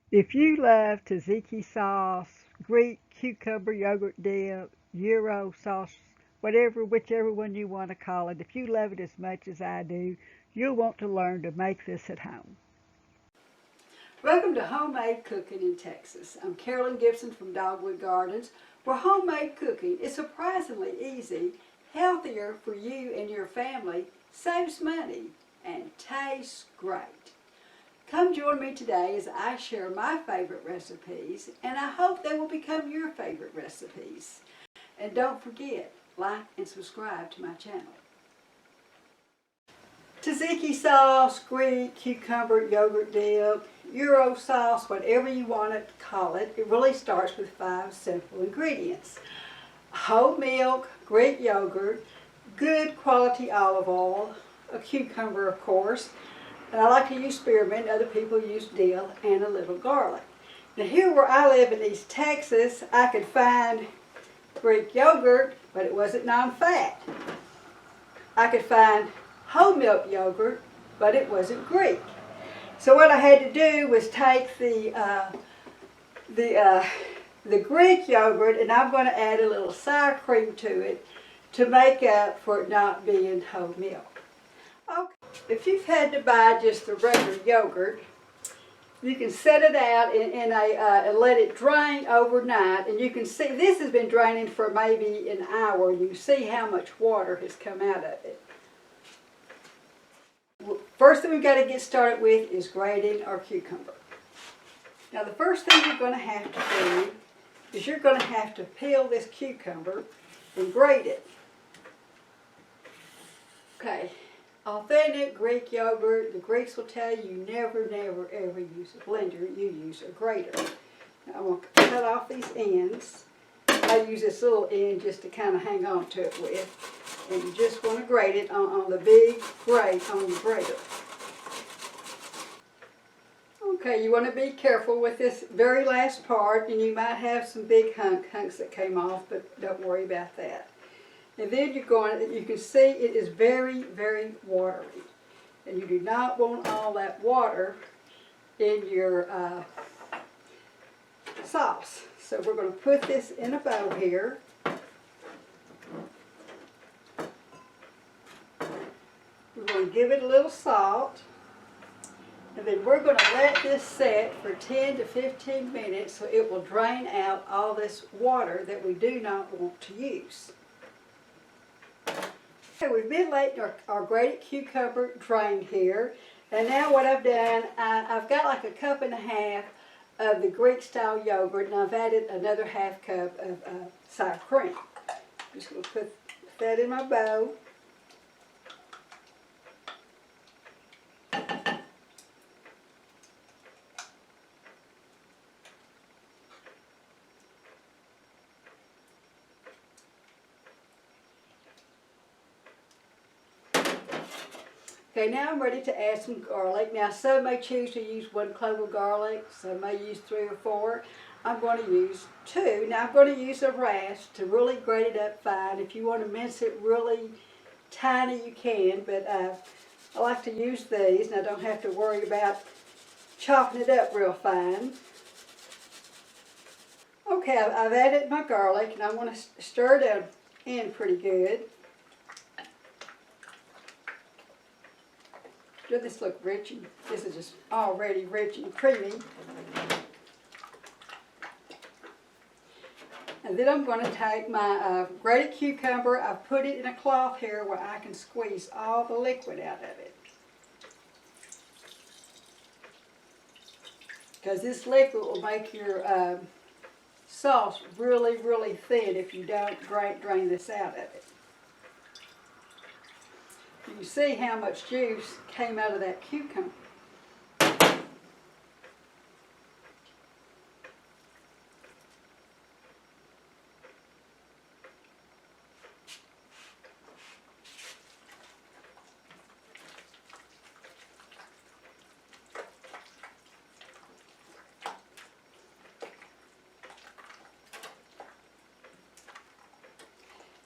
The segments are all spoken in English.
If you love tzatziki sauce, Greek cucumber yogurt dip, Gyro sauce, whichever one you want to call it, if you love it as much as I do, you'll want to learn to make this at home. Welcome to Homemade Cooking in Texas. I'm Carolyn Gibson from Dogwood Gardens, where homemade cooking is surprisingly easy, healthier for you and your family, saves money, and tastes great. Come join me today as I share my favorite recipes, and I hope they will become your favorite recipes. And don't forget, like and subscribe to my channel. Tzatziki sauce, Greek cucumber yogurt dip, Gyro sauce, whatever you want to call it. It really starts with 5 simple ingredients. Whole milk, Greek yogurt, good quality olive oil, a cucumber of course, and I like to use spearmint, other people use dill, and a little garlic. Now here where I live in East Texas, I could find Greek yogurt, but it wasn't non-fat. I could find whole milk yogurt, but it wasn't Greek. So what I had to do was take the Greek yogurt, and I'm going to add a little sour cream to it to make up for it not being whole milk. Okay. If you've had to buy just the regular yogurt, you can set it out and let it drain overnight, and you can see this has been draining for maybe an hour. You see how much water has come out of it. First thing we've got to get started with is grating our cucumber. Now the first thing you're going to have to do is you're going to have to peel this cucumber and grate it. Okay, authentic Greek yogurt, the Greeks will tell you never, never, ever use a blender, you use a grater. Now I'm going to cut off these ends. I use this little end just to kind of hang on to it with. And you just want to grate it on the big grate on your grater. Okay, you want to be careful with this very last part, and you might have some big hunks that came off, but don't worry about that. And then you can see it is very, very watery. And you do not want all that water in your sauce. So we're going to put this in a bowl here. We're going to give it a little salt. And then we're going to let this set for 10 to 15 minutes so it will drain out all this water that we do not want to use. Okay, we've been letting our grated cucumber drain here. And now what I've done, I've got like a cup and a half of the Greek style yogurt, and I've added another half cup of sour cream. I'm just going to put that in my bowl. Okay, now I'm ready to add some garlic. Now some may choose to use 1 clove of garlic, some may use 3 or 4. I'm going to use 2. Now I'm going to use a rasp to really grate it up fine. If you want to mince it really tiny you can, but I like to use these and I don't have to worry about chopping it up real fine. Okay, I've added my garlic and I want to stir it in pretty good. Does this look rich? This is just already rich and creamy. And then I'm going to take my grated cucumber. I've put it in a cloth here where I can squeeze all the liquid out of it. Because this liquid will make your sauce really, really thin if you don't drain this out of it. You can see how much juice came out of that cucumber.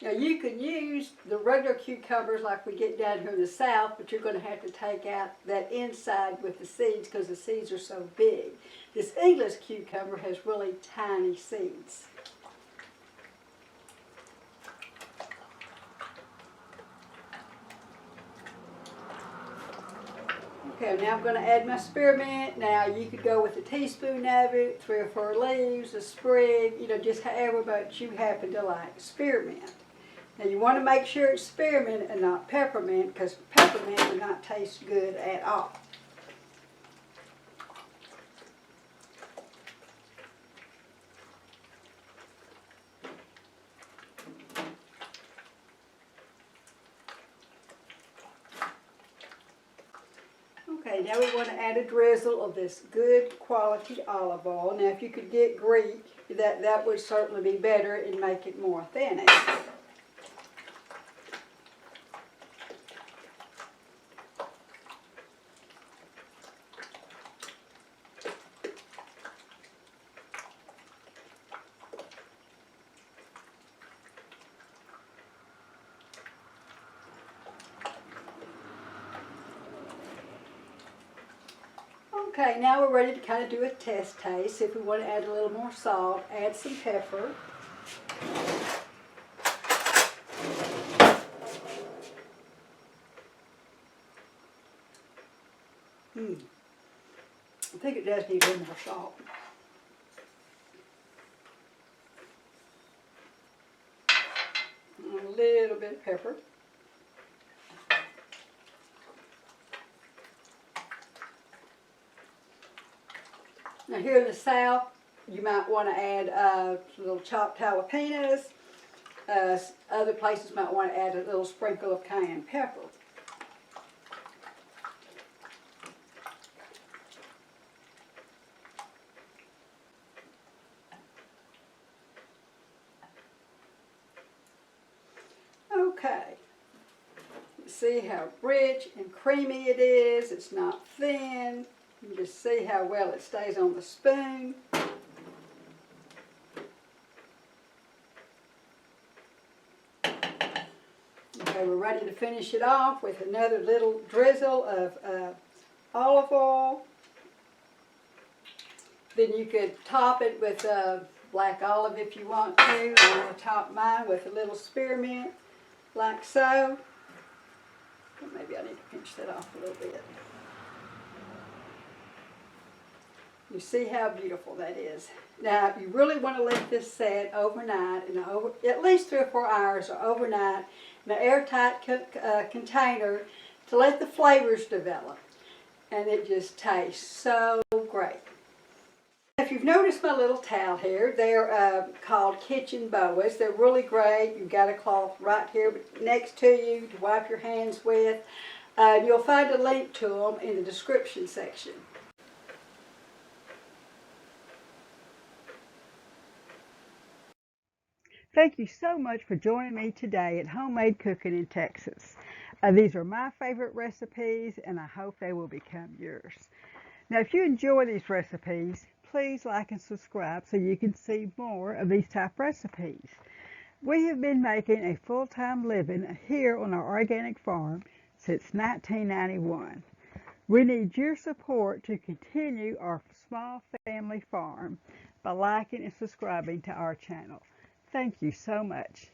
Now you can use the regular cucumbers like we get down here in the South, but you're going to have to take out that inside with the seeds because the seeds are so big. This English cucumber has really tiny seeds. Okay, now I'm going to add my spearmint. Now you could go with a teaspoon of it, 3 or 4 leaves, a sprig, just however much you happen to like spearmint. Now you want to make sure it's spearmint and not peppermint, because peppermint will not taste good at all. Okay, now we want to add a drizzle of this good quality olive oil. Now if you could get Greek, that would certainly be better and make it more authentic. Okay, now we're ready to kind of do a test taste. If we want to add a little more salt, add some pepper. I think it does need a little more salt. A little bit of pepper. Now here in the South, you might want to add some little chopped jalapenos. Other places might want to add a little sprinkle of cayenne pepper. Okay, see how rich and creamy it is. It's not thin. You can just see how well it stays on the spoon. Okay, we're ready to finish it off with another little drizzle of olive oil. Then you could top it with black olive if you want to. I'm going to top mine with a little spearmint, like so. Maybe I need to pinch that off a little bit. You see how beautiful that is. Now, you really want to let this set overnight, at least 3 or 4 hours or overnight, in an airtight container to let the flavors develop. And it just tastes so great. If you've noticed my little towel here, they're called kitchen boas. They're really great. You've got a cloth right here next to you to wipe your hands with. You'll find a link to them in the description section. Thank you so much for joining me today at Homemade Cooking in Texas. These are my favorite recipes, and I hope they will become yours. Now, if you enjoy these recipes, please like and subscribe so you can see more of these type recipes. We have been making a full-time living here on our organic farm since 1991. We need your support to continue our small family farm by liking and subscribing to our channel. Thank you so much.